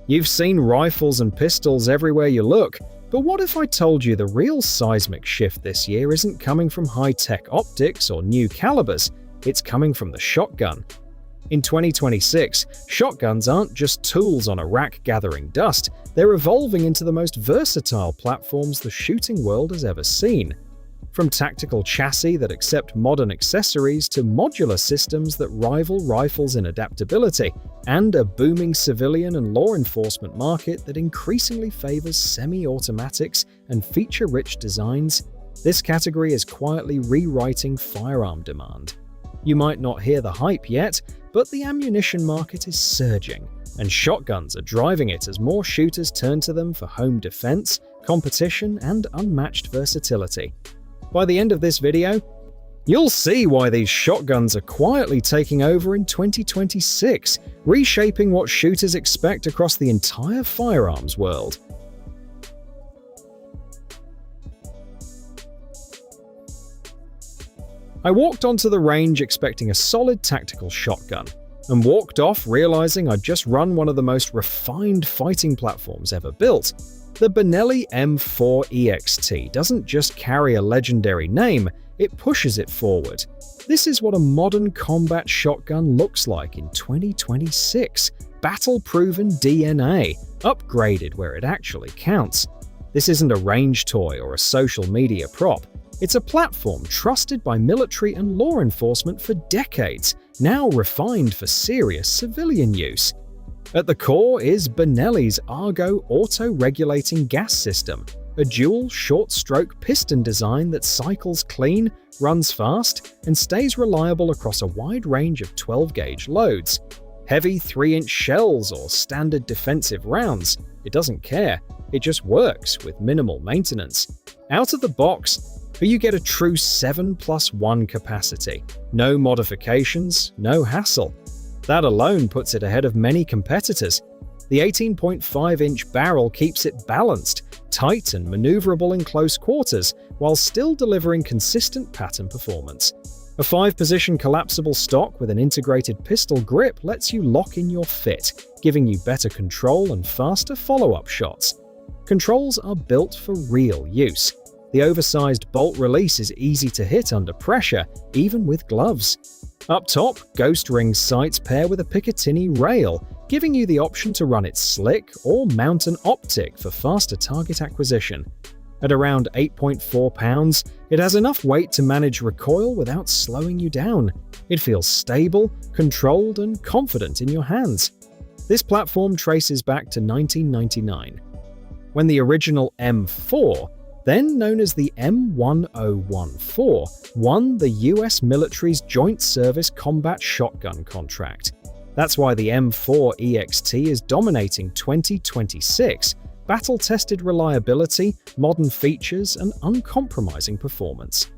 You've seen rifles and pistols everywhere you look, but what if I told you the real seismic shift this year isn't coming from high-tech optics or new calibers, it's coming from the shotgun? In 2026, shotguns aren't just tools on a rack gathering dust, they're evolving into the most versatile platforms the shooting world has ever seen. From tactical chassis that accept modern accessories to modular systems that rival rifles in adaptability, and a booming civilian and law enforcement market that increasingly favors semi-automatics and feature-rich designs, this category is quietly rewriting firearm demand. You might not hear the hype yet, but the ammunition market is surging, and shotguns are driving it as more shooters turn to them for home defense, competition, and unmatched versatility. By the end of this video, you'll see why these shotguns are quietly taking over in 2026, reshaping what shooters expect across the entire firearms world. I walked onto the range expecting a solid tactical shotgun, and walked off realizing I'd just run one of the most refined fighting platforms ever built. The Benelli M4 EXT doesn't just carry a legendary name, it pushes it forward. This is what a modern combat shotgun looks like in 2026. Battle-proven DNA, upgraded where it actually counts. This isn't a range toy or a social media prop. It's a platform trusted by military and law enforcement for decades, now refined for serious civilian use. At the core is Benelli's Argo auto-regulating gas system, a dual short-stroke piston design that cycles clean, runs fast, and stays reliable across a wide range of 12-gauge loads. Heavy 3-inch shells or standard defensive rounds, it doesn't care, it just works with minimal maintenance. Out of the box, you get a true 7+1 capacity. No modifications, no hassle. That alone puts it ahead of many competitors. The 18.5-inch barrel keeps it balanced, tight and maneuverable in close quarters, while still delivering consistent pattern performance. A 5-position collapsible stock with an integrated pistol grip lets you lock in your fit, giving you better control and faster follow-up shots. Controls are built for real use. The oversized bolt release is easy to hit under pressure, even with gloves. Up top, Ghost Ring sights pair with a Picatinny rail, giving you the option to run it slick or mount an optic for faster target acquisition. At around 8.4 pounds, it has enough weight to manage recoil without slowing you down. It feels stable, controlled, and confident in your hands. This platform traces back to 1999, when the original M4, then known as the M1014, won the US military's Joint Service Combat Shotgun contract. That's why the M4 EXT is dominating 2026, battle-tested reliability, modern features, and uncompromising performance.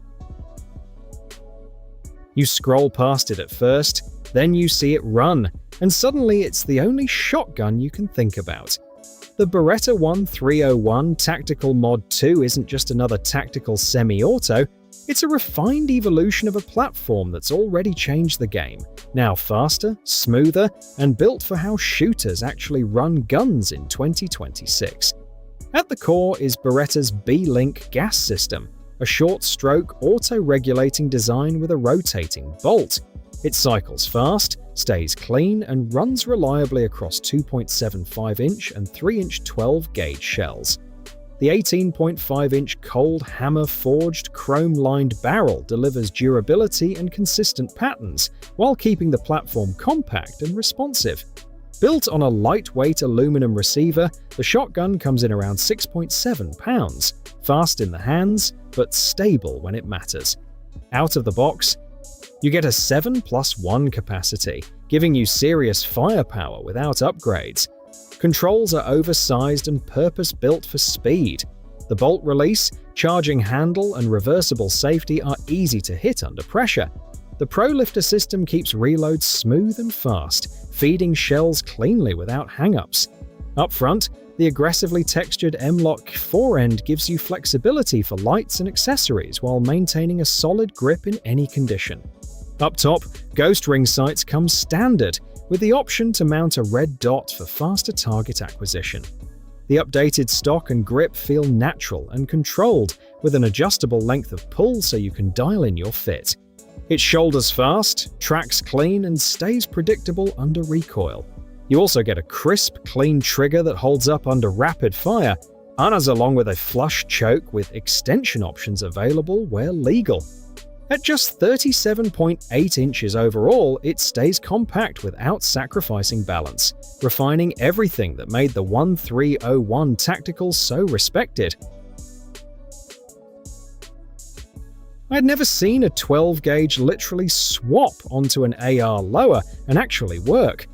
You scroll past it at first, then you see it run, and suddenly it's the only shotgun you can think about. The Beretta 1301 Tactical Mod 2 isn't just another tactical semi-auto, it's a refined evolution of a platform that's already changed the game, now faster, smoother, and built for how shooters actually run guns in 2026. At the core is Beretta's B-Link gas system, a short-stroke auto-regulating design with a rotating bolt. It cycles fast, stays clean, and runs reliably across 2.75-inch and 3-inch 12-gauge shells. The 18.5-inch cold hammer-forged, chrome-lined barrel delivers durability and consistent patterns, while keeping the platform compact and responsive. Built on a lightweight aluminum receiver, the shotgun comes in around 6.7 pounds, fast in the hands, but stable when it matters. Out of the box, you get a 7+1 capacity, giving you serious firepower without upgrades. Controls are oversized and purpose-built for speed. The bolt release, charging handle, and reversible safety are easy to hit under pressure. The Pro Lifter system keeps reloads smooth and fast, feeding shells cleanly without hang-ups. Up front, the aggressively textured M-Lock forend gives you flexibility for lights and accessories while maintaining a solid grip in any condition. Up top, Ghost Ring sights come standard, with the option to mount a red dot for faster target acquisition. The updated stock and grip feel natural and controlled, with an adjustable length of pull so you can dial in your fit. It shoulders fast, tracks clean, and stays predictable under recoil. You also get a crisp, clean trigger that holds up under rapid fire, and along with a flush choke with extension options available where legal. At just 37.8 inches overall, it stays compact without sacrificing balance, refining everything that made the 1301 Tactical so respected. I had never seen a 12-gauge literally swap onto an AR lower and actually work,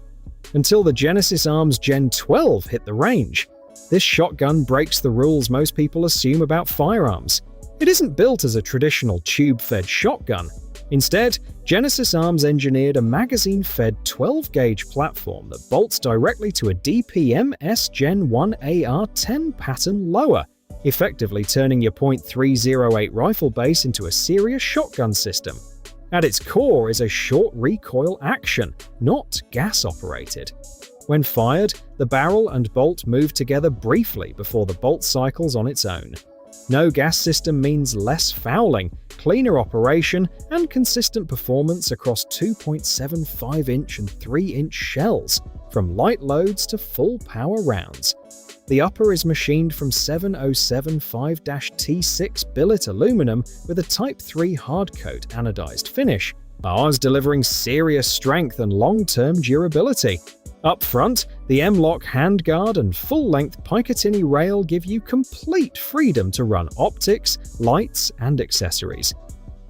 until the Genesis Arms Gen 12 hit the range. This shotgun breaks the rules most people assume about firearms. It isn't built as a traditional tube-fed shotgun. Instead, Genesis Arms engineered a magazine-fed 12-gauge platform that bolts directly to a DPM-S Gen 1 AR-10 pattern lower, effectively turning your .308 rifle base into a serious shotgun system. At its core is a short recoil action, not gas-operated. When fired, the barrel and bolt move together briefly before the bolt cycles on its own. No gas system means less fouling, cleaner operation, and consistent performance across 2.75-inch and 3-inch shells, from light loads to full-power rounds. The upper is machined from 7075-T6 billet aluminum with a Type 3 hardcoat anodized finish, ours delivering serious strength and long-term durability. Up front, the M-LOK handguard and full-length Picatinny rail give you complete freedom to run optics, lights, and accessories.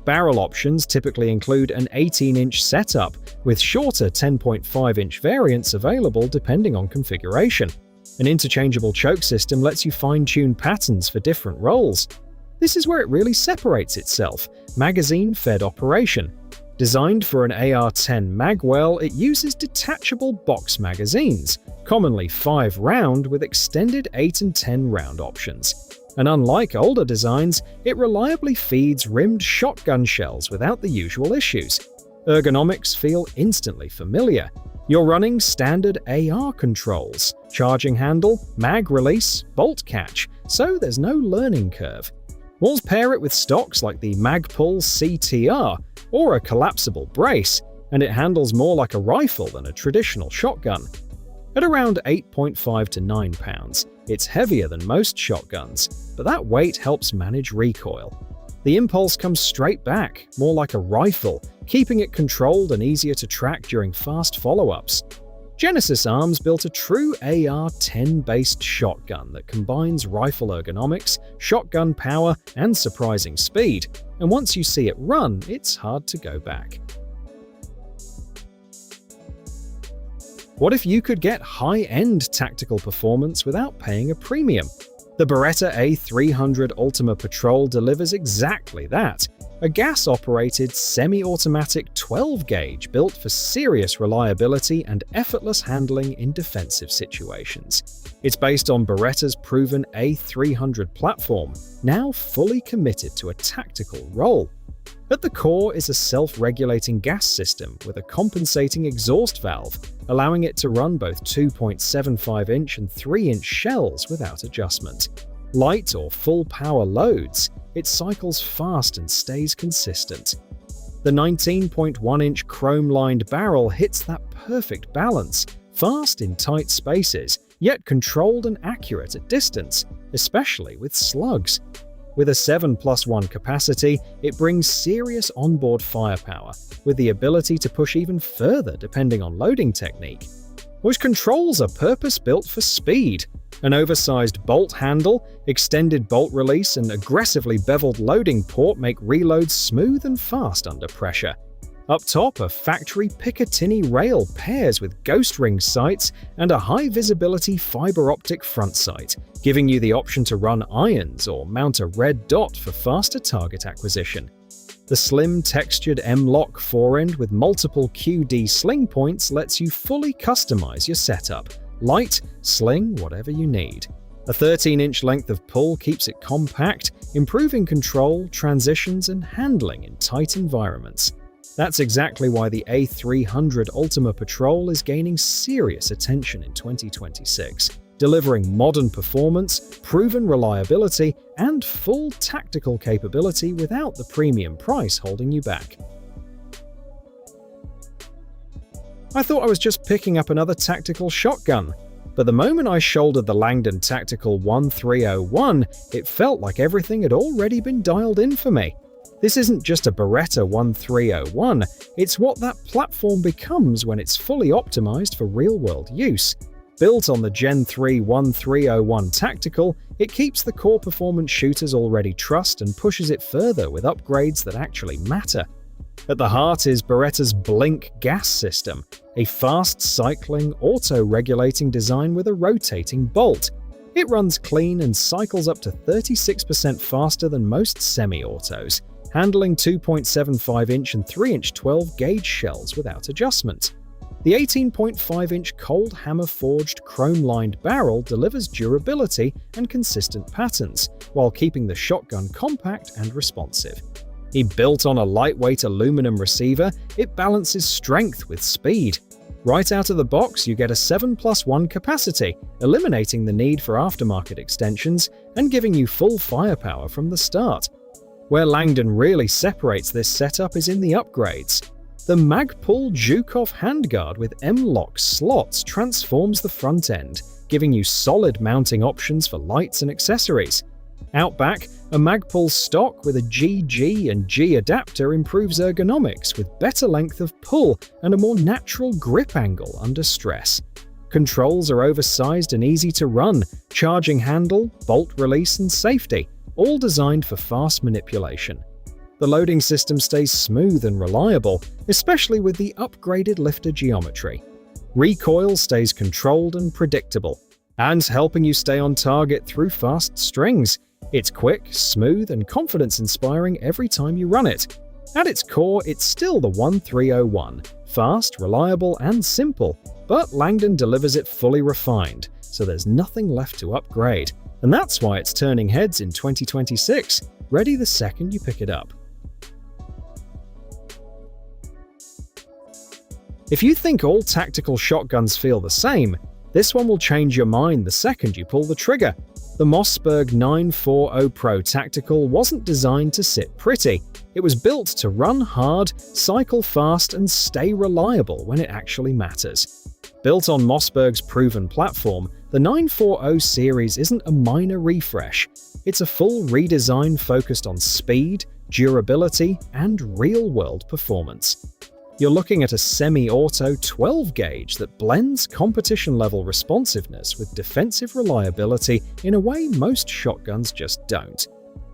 Barrel options typically include an 18-inch setup, with shorter 10.5-inch variants available depending on configuration. An interchangeable choke system lets you fine-tune patterns for different roles. This is where it really separates itself: magazine-fed operation. Designed for an AR-10 magwell, it uses detachable box magazines, commonly 5-round with extended 8 and 10-round options. And unlike older designs, it reliably feeds rimmed shotgun shells without the usual issues. Ergonomics feel instantly familiar. You're running standard AR controls, charging handle, mag release, bolt catch, so there's no learning curve. We'll pair it with stocks like the Magpul CTR or a collapsible brace, and it handles more like a rifle than a traditional shotgun. At around 8.5 to 9 pounds, it's heavier than most shotguns, but that weight helps manage recoil. The impulse comes straight back, more like a rifle, keeping it controlled and easier to track during fast follow-ups. Genesis Arms built a true AR-10-based shotgun that combines rifle ergonomics, shotgun power, and surprising speed, and once you see it run, it's hard to go back. What if you could get high-end tactical performance without paying a premium? The Beretta A300 Ultima Patrol delivers exactly that. A gas-operated, semi-automatic 12-gauge built for serious reliability and effortless handling in defensive situations. It's based on Beretta's proven A300 platform, now fully committed to a tactical role. At the core is a self-regulating gas system with a compensating exhaust valve, allowing it to run both 2.75-inch and 3-inch shells without adjustment. Light or full power loads, it cycles fast and stays consistent. The 19.1-inch chrome-lined barrel hits that perfect balance, fast in tight spaces, yet controlled and accurate at distance, especially with slugs. With a 7+1 capacity, it brings serious onboard firepower, with the ability to push even further depending on loading technique. Which controls are purpose-built for speed. An oversized bolt handle, extended bolt release, and aggressively beveled loading port make reloads smooth and fast under pressure. Up top, a factory Picatinny rail pairs with ghost ring sights and a high-visibility fiber optic front sight, giving you the option to run irons or mount a red dot for faster target acquisition. The slim, textured M-LOK forend with multiple QD sling points lets you fully customize your setup. Light, sling, whatever you need. A 13-inch length of pull keeps it compact, improving control, transitions, and handling in tight environments. That's exactly why the A300 Ultima Patrol is gaining serious attention in 2026, delivering modern performance, proven reliability, and full tactical capability without the premium price holding you back. I thought I was just picking up another tactical shotgun, but the moment I shouldered the Langdon Tactical 1301, it felt like everything had already been dialed in for me. This isn't just a Beretta 1301, it's what that platform becomes when it's fully optimized for real-world use. Built on the Gen 3 1301 Tactical, it keeps the core performance shooters already trust and pushes it further with upgrades that actually matter. At the heart is Beretta's Blink gas system, a fast-cycling, auto-regulating design with a rotating bolt. It runs clean and cycles up to 36% faster than most semi-autos, handling 2.75-inch and 3-inch 12-gauge shells without adjustment. The 18.5-inch cold hammer-forged chrome-lined barrel delivers durability and consistent patterns, while keeping the shotgun compact and responsive. Built on a lightweight aluminum receiver, it balances strength with speed. Right out of the box, you get a 7+1 capacity, eliminating the need for aftermarket extensions and giving you full firepower from the start. Where Langdon really separates this setup is in the upgrades. The Magpul Zhukov handguard with M-LOK slots transforms the front end, giving you solid mounting options for lights and accessories. Out back, a Magpul stock with a GG and G adapter improves ergonomics with better length of pull and a more natural grip angle under stress. Controls are oversized and easy to run, charging handle, bolt release, and safety, all designed for fast manipulation. The loading system stays smooth and reliable, especially with the upgraded lifter geometry. Recoil stays controlled and predictable, and helping you stay on target through fast strings. It's quick, smooth, and confidence-inspiring every time you run it. At its core, it's still the 1301, fast, reliable, and simple, but Langdon delivers it fully refined, so there's nothing left to upgrade. And that's why it's turning heads in 2026, ready the second you pick it up. If you think all tactical shotguns feel the same, this one will change your mind the second you pull the trigger. The Mossberg 940 Pro Tactical wasn't designed to sit pretty. It was built to run hard, cycle fast, and stay reliable when it actually matters. Built on Mossberg's proven platform, the 940 series isn't a minor refresh. It's a full redesign focused on speed, durability, and real-world performance. You're looking at a semi-auto 12-gauge that blends competition-level responsiveness with defensive reliability in a way most shotguns just don't.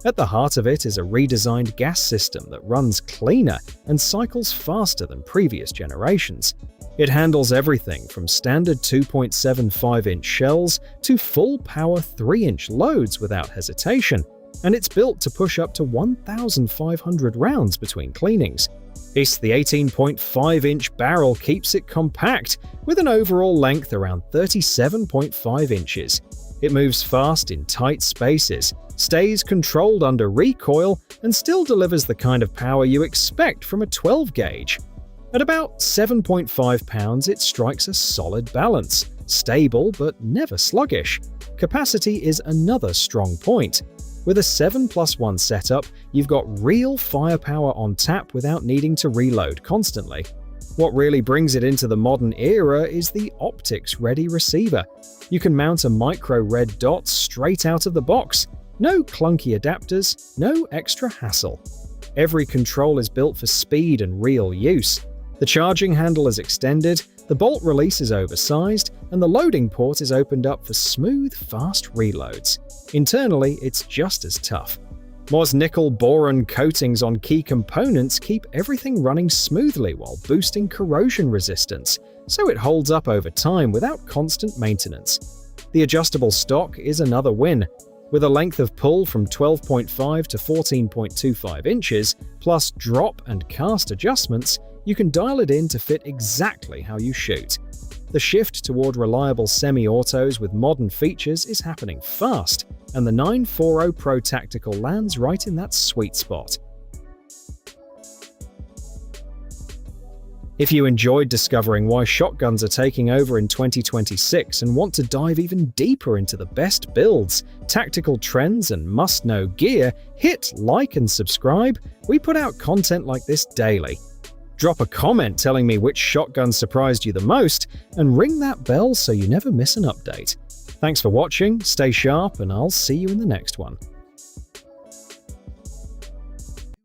At the heart of it is a redesigned gas system that runs cleaner and cycles faster than previous generations. It handles everything from standard 2.75-inch shells to full-power 3-inch loads without hesitation, and it's built to push up to 1,500 rounds between cleanings. The 18.5-inch barrel keeps it compact, with an overall length around 37.5 inches. It moves fast in tight spaces, stays controlled under recoil, and still delivers the kind of power you expect from a 12-gauge. At about 7.5 pounds, it strikes a solid balance, stable but never sluggish. Capacity is another strong point. With a 7+1 setup, you've got real firepower on tap without needing to reload constantly. What really brings it into the modern era is the optics-ready receiver. You can mount a micro red dot straight out of the box. No clunky adapters, no extra hassle. Every control is built for speed and real use. The charging handle is extended, the bolt release is oversized, and the loading port is opened up for smooth, fast reloads. Internally, it's just as tough. Moz nickel boron coatings on key components keep everything running smoothly while boosting corrosion resistance, so it holds up over time without constant maintenance. The adjustable stock is another win. With a length of pull from 12.5 to 14.25 inches, plus drop and cast adjustments, you can dial it in to fit exactly how you shoot. The shift toward reliable semi-autos with modern features is happening fast, and the 940 Pro Tactical lands right in that sweet spot. If you enjoyed discovering why shotguns are taking over in 2026 and want to dive even deeper into the best builds, tactical trends, and must-know gear, hit like and subscribe. We put out content like this daily. Drop a comment telling me which shotgun surprised you the most, and ring that bell so you never miss an update. Thanks for watching, stay sharp, and I'll see you in the next one.